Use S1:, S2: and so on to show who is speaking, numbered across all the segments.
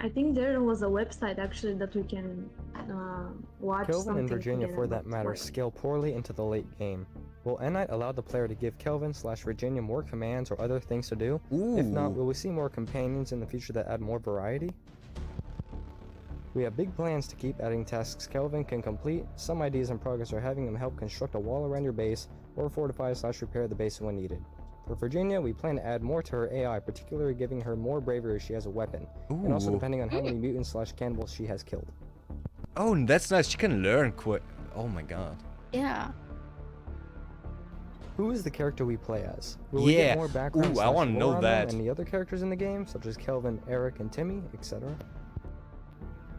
S1: I think there was a website actually that we can watch
S2: Kelvin
S1: something
S2: and Virginia,
S1: together,
S2: for that
S1: but
S2: matter,
S1: like,
S2: scale poorly into the late game. Will N-Knight allow the player to give Kelvin/Virginia more commands or other things to do? If not,
S3: Ooh.
S2: will we see more companions in the future that add more variety? We have big plans to keep adding tasks Kelvin can complete. Some ideas in progress are having him help construct a wall around your base or fortify/repair the base when needed. For Virginia, we plan to add more to her AI, particularly giving her more bravery if she has a weapon, and also
S3: Ooh.
S2: depending on how many mutants/cannibals she has killed.
S3: Oh, that's nice. She can learn quick. Oh my god.
S4: Yeah.
S2: Who is the character we play as? Will we
S3: Yeah.
S2: get more background
S3: Ooh, I wanna know
S2: lore on them
S3: that.
S2: and the other characters in the game, such as Kelvin, Eric, and Timmy, etc.?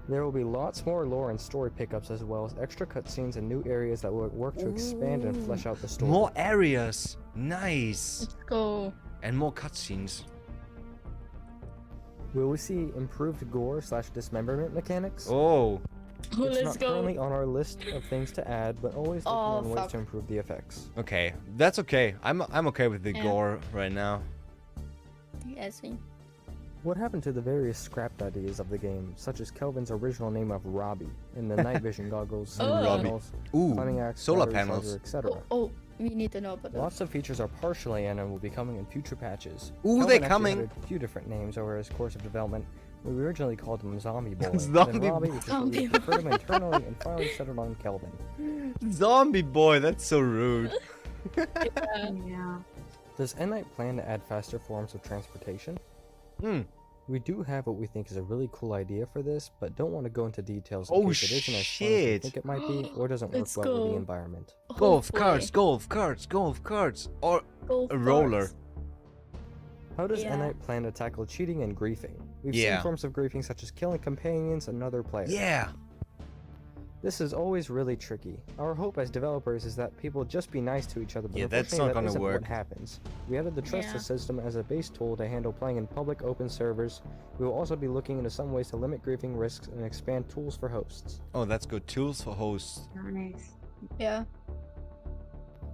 S2: There will be lots more lore and story pickups, as well as extra cutscenes and new areas that will work to expand and flesh out the story.
S3: More areas. Nice.
S4: Let's go.
S3: And more cutscenes.
S2: Will we see improved gore/dismemberment mechanics?
S3: Oh.
S2: It's
S4: Let's
S2: not
S4: go.
S2: currently on our list of things to add, but always looking
S4: Oh,
S2: on ways
S4: fuck.
S2: to improve the effects.
S3: Okay. That's okay. I'm okay with the
S4: Yeah.
S3: gore right now.
S4: Yeah, see.
S2: What happened to the various scrapped ideas of the game, such as Kelvin's original name of Robbie, and the night vision goggles,
S4: Oh.
S3: Robbie.
S2: panels,
S3: Ooh.
S2: climbing axe,
S3: Solar
S2: battery
S3: panels.
S2: charger, etc.?
S4: Oh, we need to know about that.
S2: Lots of features are partially in and will be coming in future patches.
S3: Ooh,
S2: Kelvin
S3: they
S2: actually
S3: coming.
S2: had a few different names over his course of development. We originally called him Zombie Boy,
S3: Zombie
S2: then Robbie,
S3: Boy.
S2: which is what we referred him internally, and finally settled on Kelvin.
S3: Zombie boy. That's so rude.
S1: yeah.
S2: Does N-Knight plan to add faster forms of transportation?
S3: Hmm.
S2: We do have what we think is a really cool idea for this, but don't want to go into details in
S3: Oh,
S2: case it isn't as fun as we
S3: shit.
S2: think it might be, or doesn't work
S4: Let's
S2: well with
S4: go.
S2: the environment.
S3: Golf
S4: Hopefully.
S3: carts. Golf carts. Golf carts. Or
S4: Golf
S3: a roller.
S4: carts.
S2: How does
S4: Yeah.
S2: N-Knight plan to tackle cheating and griefing? We've
S3: Yeah.
S2: seen forms of griefing such as killing companions and other players.
S3: yeah.
S2: This is always really tricky. Our hope as developers is that people just be nice to each other, but
S3: Yeah, that's
S2: unfortunately
S3: not
S2: that
S3: gonna
S2: isn't
S3: work.
S2: what happens. We added the Trust
S4: Yeah.
S2: system as a base tool to handle playing in public open servers. We will also be looking into some ways to limit griefing risks and expand tools for hosts.
S3: Oh, that's good. Tools for hosts.
S1: Nice.
S4: Yeah.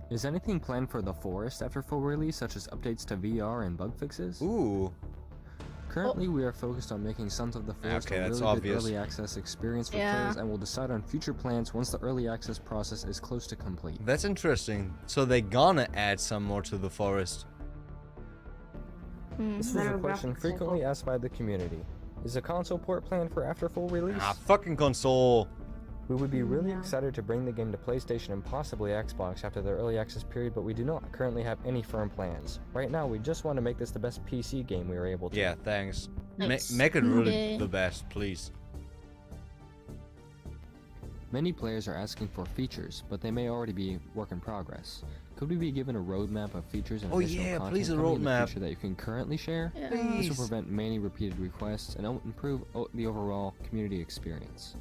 S2: Is anything planned for the Forest after full release, such as updates to VR and bug fixes?
S3: Ooh.
S2: Currently, we are focused on making Sons of the Forest
S3: Okay,
S2: a
S3: that's
S2: really
S3: obvious.
S2: good early access experience for
S4: Yeah.
S2: players, and will decide on future plans once the early access process is close to complete.
S3: That's interesting. So they gonna add some more to the forest.
S4: Hmm.
S2: This was a
S1: Better
S2: question
S1: graphics, I
S2: frequently
S1: hope.
S2: asked by the community. Is a console port planned for after full release?
S3: Ah, fucking console.
S2: We would be really
S1: Yeah.
S2: excited to bring the game to PlayStation and possibly Xbox after the early access period, but we do not currently have any firm plans. Right now, we just want to make this the best PC game we are able to.
S3: Yeah, thanks.
S4: Nice.
S3: Make it really
S4: Okay.
S3: the best, please.
S2: Many players are asking for features, but they may already be work in progress. Could we be given a roadmap of features and
S3: Oh
S2: additional
S3: yeah,
S2: content
S3: please a
S2: coming in the
S3: roadmap.
S2: future that you can currently share?
S4: Yeah.
S2: This will
S3: Please.
S2: prevent many repeated requests and improve the overall community experience.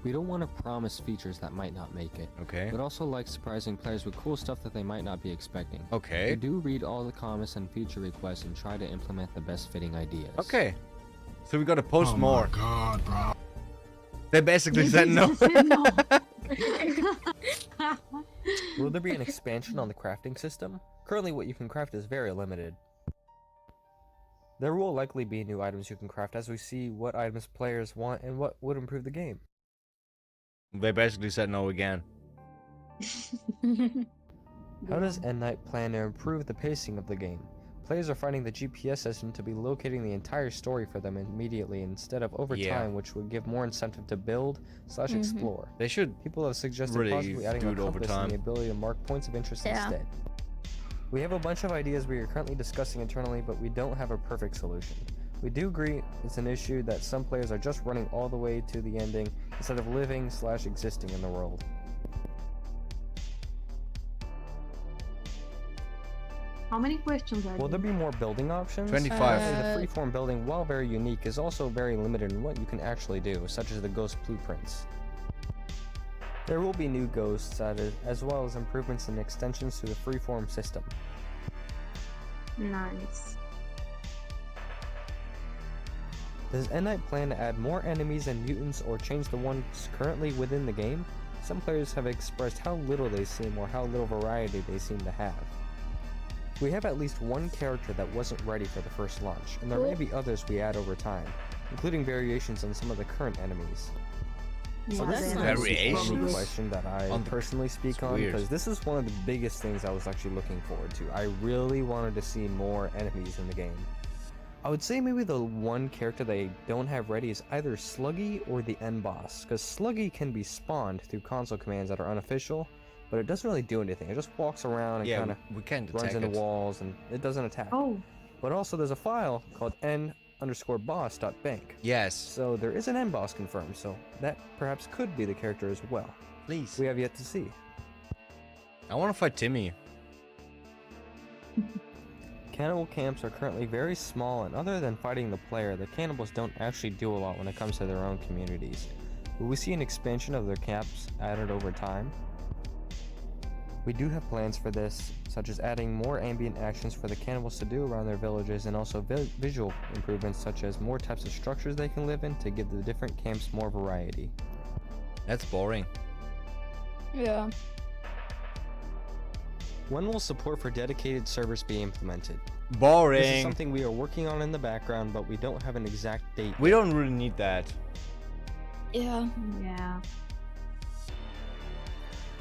S2: We don't want to promise features that might not make it,
S3: Okay.
S2: but also like surprising players with cool stuff that they might not be expecting. We
S3: Okay.
S2: do read all the comments and feature requests and try to implement the best fitting ideas.
S3: Okay. So we gotta post
S5: Oh
S3: more.
S5: my god, bro.
S3: They basically said no.
S1: No.
S2: Will there be an expansion on the crafting system? Currently what you can craft is very limited. There will likely be new items you can craft as we see what items players want and what would improve the game.
S3: They basically said no again.
S2: How does N-Knight plan to improve the pacing of the game? Players are finding the GPS system to be locating the entire story for them immediately instead of over
S3: Yeah.
S2: time, which would give more incentive to build/explore.
S3: They should.
S2: People have suggested
S3: Really
S2: possibly adding
S3: do
S2: a
S3: it over
S2: compass and the
S3: time.
S2: ability to mark points of interest
S4: Yeah.
S2: instead. We have a bunch of ideas we are currently discussing internally, but we don't have a perfect solution. We do agree it's an issue that some players are just running all the way to the ending instead of living/existing in the world.
S1: How many questions are
S2: Will there
S1: there?
S2: be more building options?
S3: 25.
S2: Currently, the freeform building, while very unique, is also very limited in what you can actually do, such as the ghost blueprints. There will be new ghosts added, as well as improvements and extensions to the freeform system.
S1: Nice.
S2: Does N-Knight plan to add more enemies and mutants or change the ones currently within the game? Some players have expressed how little they seem or how little variety they seem to have. We have at least one character that wasn't ready for the first launch, and there may be others we add over time, including variations on some of the current enemies. So
S1: Yeah,
S2: this is
S1: they
S2: not
S1: have
S2: a
S3: Variations?
S2: only question that I
S3: On the-
S2: personally speak
S3: it's
S2: on,
S3: weird.
S2: because this is one of the biggest things I was actually looking forward to. I really wanted to see more enemies in the game. I would say maybe the one character they don't have ready is either Sluggy or the end boss, because Sluggy can be spawned through console commands that are unofficial, but it doesn't really do anything. It just walks around and
S3: Yeah,
S2: kind of
S3: we can't
S2: runs
S3: attack
S2: into
S3: it.
S2: walls, and it doesn't attack.
S1: Oh,
S2: But also there's a file called n_boss.bank.
S3: Yes,
S2: So there is an end boss confirmed, so that perhaps could be the character as well.
S3: please.
S2: We have yet to see.
S3: I want to fight Timmy.
S2: Cannibal camps are currently very small, and other than fighting the player, the cannibals don't actually do a lot when it comes to their own communities. Will we see an expansion of their camps added over time? We do have plans for this, such as adding more ambient actions for the cannibals to do around their villages, and also visual improvements such as more types of structures they can live in to give the different camps more variety.
S3: That's boring.
S4: Yeah.
S2: When will support for dedicated servers be implemented? This is
S3: Boring.
S2: something we are working on in the background, but we don't have an exact date.
S3: We don't really need that.
S4: Yeah.
S1: yeah.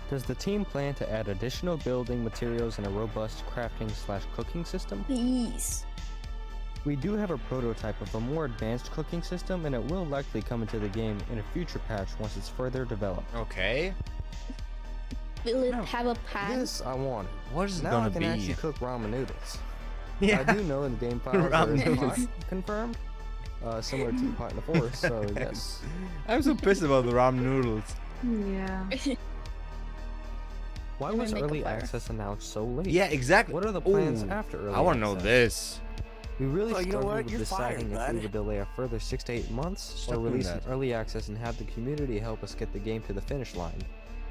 S2: Does the team plan to add additional building materials and a robust crafting/cooking system?
S4: Please.
S2: We do have a prototype of a more advanced cooking system, and it will likely come into the game in a future patch once it's further developed.
S3: Okay.
S4: Will it
S2: No,
S4: have a pan?
S2: This I wanted.
S3: What is it
S2: Now
S3: gonna
S2: I can
S3: be?
S2: actually cook ramen noodles.
S3: Yeah.
S2: I do know in the game files there
S3: Ramen
S2: is a pot
S3: noodles.
S2: confirmed, similar to the pot in the forest, so yes.
S3: I'm so pissed about the ramen noodles.
S1: Yeah.
S2: Why
S4: Can I
S2: was
S4: make a
S2: early
S4: fire?
S2: access announced so late?
S3: Yeah, exactly.
S2: What are the plans
S3: Ooh,
S2: after early
S3: I want to know
S2: access?
S3: this.
S2: We really
S5: Oh, you know
S2: struggled
S5: what?
S2: with
S5: You're
S2: deciding
S5: fired,
S2: if
S5: bud.
S2: we would delay a further 6 to 8 months
S3: Stop
S2: or
S3: doing
S2: release an
S3: that.
S2: early access and have the community help us get the game to the finish line.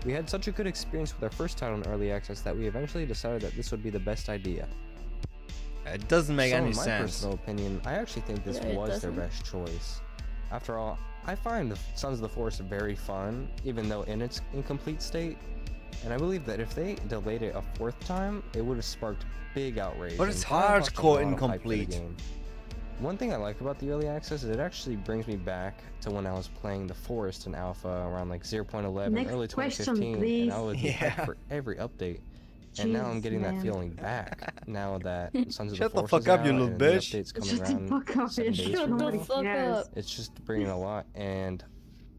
S2: We had such a good experience with our first title in early access that we eventually decided that this would be the best idea.
S3: It doesn't make
S2: So
S3: any
S2: in my
S3: sense.
S2: personal opinion, I actually think this
S4: Yeah, it
S2: was their
S4: doesn't.
S2: best choice. After all, I find the Sons of the Forest very fun, even though in its incomplete state. And I believe that if they delayed it a 4th time, it would have sparked big outrage.
S3: But
S2: and
S3: it's
S2: probably lost a
S3: hardcore
S2: lot of hype for the
S3: incomplete.
S2: game. One thing I like about the early access is it actually brings me back to when I was playing the Forest in alpha around like 0.11,
S1: Next
S2: early
S1: question,
S2: 2015, and I
S1: please.
S2: would be hyped
S3: Yeah.
S2: for every update. And now I'm
S1: Jeez,
S2: getting that
S1: man.
S2: feeling back now that Sons of
S3: Shut
S2: the
S3: the
S2: Forest
S3: fuck
S2: is
S3: up, you
S2: out
S3: little
S2: and the
S3: bitch.
S2: updates coming
S1: Shut the
S2: around
S1: fuck up,
S2: 7 days
S1: bitch.
S2: from
S4: Shut the
S2: now.
S4: fuck
S1: Yes.
S4: up.
S2: It's just bringing a lot, and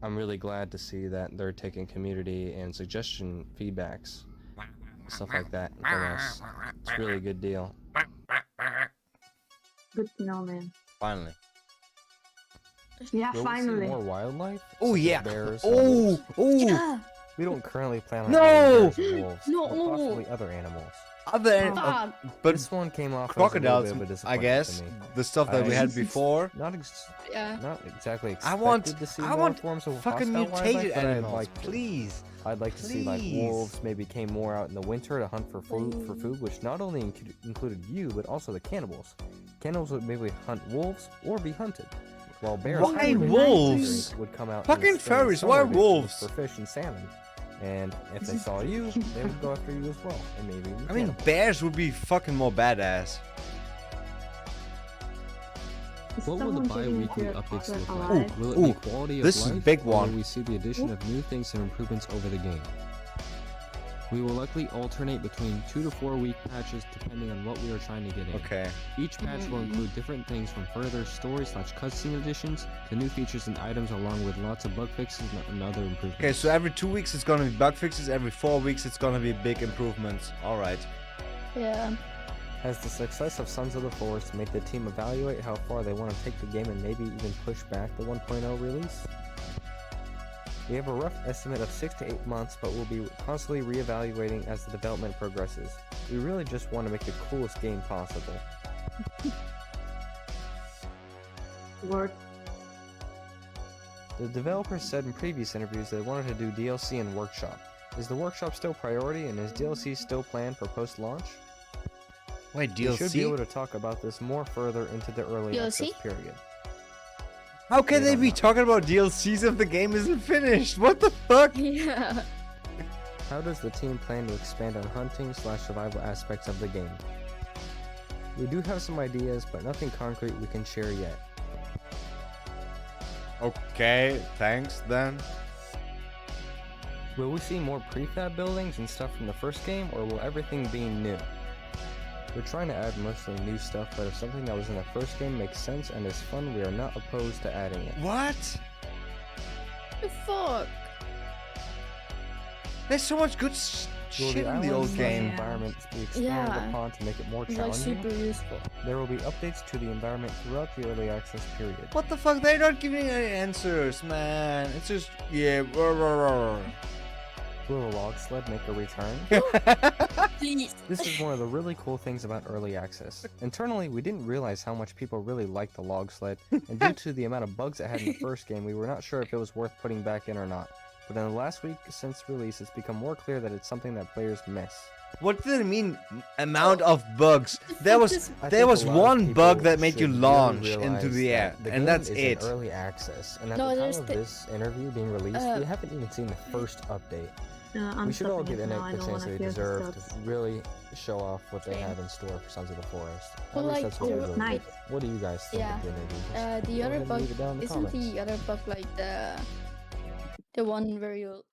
S2: I'm really glad to see that they're taking community and suggestion feedbacks, stuff like that from us. It's really a good deal.
S1: Good to know, man.
S3: Finally.
S1: Yeah,
S2: Will we see
S1: finally.
S2: more wildlife?
S3: Oh
S2: such as
S3: yeah.
S2: bears and
S3: Oh,
S2: wolves?
S3: oh.
S4: Yeah.
S2: We don't currently plan on
S3: No!
S2: having bears and wolves,
S4: No.
S2: but possibly other animals.
S3: Other,
S4: Fuck.
S3: but
S2: This one came off
S3: crocodiles,
S2: as a little bit of a
S3: I
S2: disappointment
S3: guess.
S2: to me.
S3: The stuff that we
S2: I-
S3: had before.
S2: Not
S4: Yeah.
S2: exactly
S3: I
S2: expected
S3: want,
S2: to see
S3: I
S2: more
S3: want
S2: forms of
S3: fucking
S2: hostile wildlife,
S3: mutated
S2: but I'd
S3: animals,
S2: like to.
S3: please.
S2: I'd like to see like
S3: Please.
S2: wolves maybe came more out in the winter to hunt for food, which not only included you but also the cannibals. Cannibals would maybe hunt wolves or be hunted, while bears
S3: Why
S2: and
S3: wolves?
S2: would come out. in
S3: Fucking
S2: the spring and
S3: furries, why
S2: summer to
S3: wolves?
S2: for fish and salmon. And if they saw you, they would go after you as well, and maybe.
S3: I mean, bears would be fucking more badass.
S1: Is
S6: What will the
S1: someone taking
S6: bi-weekly
S1: care of
S6: updates
S1: it
S6: look
S1: alive?
S6: like? Will it
S3: Ooh,
S6: be quality of
S3: this is a
S6: life,
S3: big
S6: or
S3: one.
S6: will we see the addition of new things and improvements over the game? We will likely alternate between 2 to 4 week patches depending on what we are trying to get in.
S3: Okay.
S6: Each patch will include different things from further story/cutscene additions to new features and items, along with lots of bug fixes and other improvements.
S3: Okay, so every 2 weeks it's gonna be bug fixes, every 4 weeks it's gonna be big improvements. Alright.
S4: Yeah.
S2: Has the success of Sons of the Forest made the team evaluate how far they want to take the game and maybe even push back the 1.0 release? We have a rough estimate of 6 to 8 months, but we'll be constantly reevaluating as the development progresses. We really just want to make the coolest game possible.
S1: Word.
S2: The developers said in previous interviews they wanted to do DLC and workshop. Is the workshop still priority, and is DLC still planned for post-launch?
S3: Wait,
S2: We should be able
S3: DLC?
S2: to talk about this more further into the early
S4: DLC?
S2: access period.
S3: How can
S2: We
S3: they
S2: don't
S3: be
S2: know.
S3: talking about DLCs if the game isn't finished? What the fuck?
S4: Yeah.
S2: How does the team plan to expand on hunting/survival aspects of the game? We do have some ideas, but nothing concrete we can share yet.
S3: Okay, thanks then.
S2: Will we see more prefab buildings and stuff from the first game, or will everything be new? We're trying to add mostly new stuff, but if something that was in the first game makes sense and is fun, we are not opposed to adding it.
S3: What?
S4: The fuck?
S3: There's so much good
S2: Will
S3: shit
S2: the
S3: in the old
S2: islands
S3: game.
S2: and environments be expanded
S4: Yeah.
S2: upon to make it more
S4: It's like
S2: challenging?
S4: super useful.
S2: There will be updates to the environment throughout the early access period.
S3: What the fuck? They're not giving any answers, man. It's just, yeah. Rah.
S2: Will the log sled make a return?
S4: Please.
S2: This is one of the really cool things about early access. Internally, we didn't realize how much people really liked the log sled, and due to the amount of bugs it had in the first game, we were not sure if it was worth putting back in or not. But in the last week since release, it's become more clear that it's something that players miss.
S3: What did it mean? Amount of bugs. There was
S2: I
S3: there
S2: think
S3: was
S2: a lot of
S3: one bug
S2: people
S3: that made you
S2: should really
S3: launch into
S2: realize
S3: the air,
S2: that the
S3: and
S2: game
S3: that's
S2: is
S3: it.
S2: in early access, and at
S4: No,
S2: the
S4: there's
S2: time of
S4: the-
S2: this interview being released, we haven't even seen the first update.
S1: I'm
S2: We should all
S1: stopping
S2: give
S1: it
S2: Enek
S1: now, I
S2: the
S1: don't
S2: chance
S1: wanna
S2: they
S1: feel
S2: deserve
S1: disturbed.
S2: to really show off what they
S4: Same.
S2: have in store for Sons of the Forest. At
S4: But
S2: least
S4: like,
S2: that's what we
S4: the-
S2: really
S1: Night.
S2: think. What do you guys think
S4: Yeah.
S2: of the interview? Just
S4: The
S2: go
S4: other
S2: ahead and
S4: bug
S2: leave it down in the
S4: isn't
S2: comments.
S4: the other bug like the one where you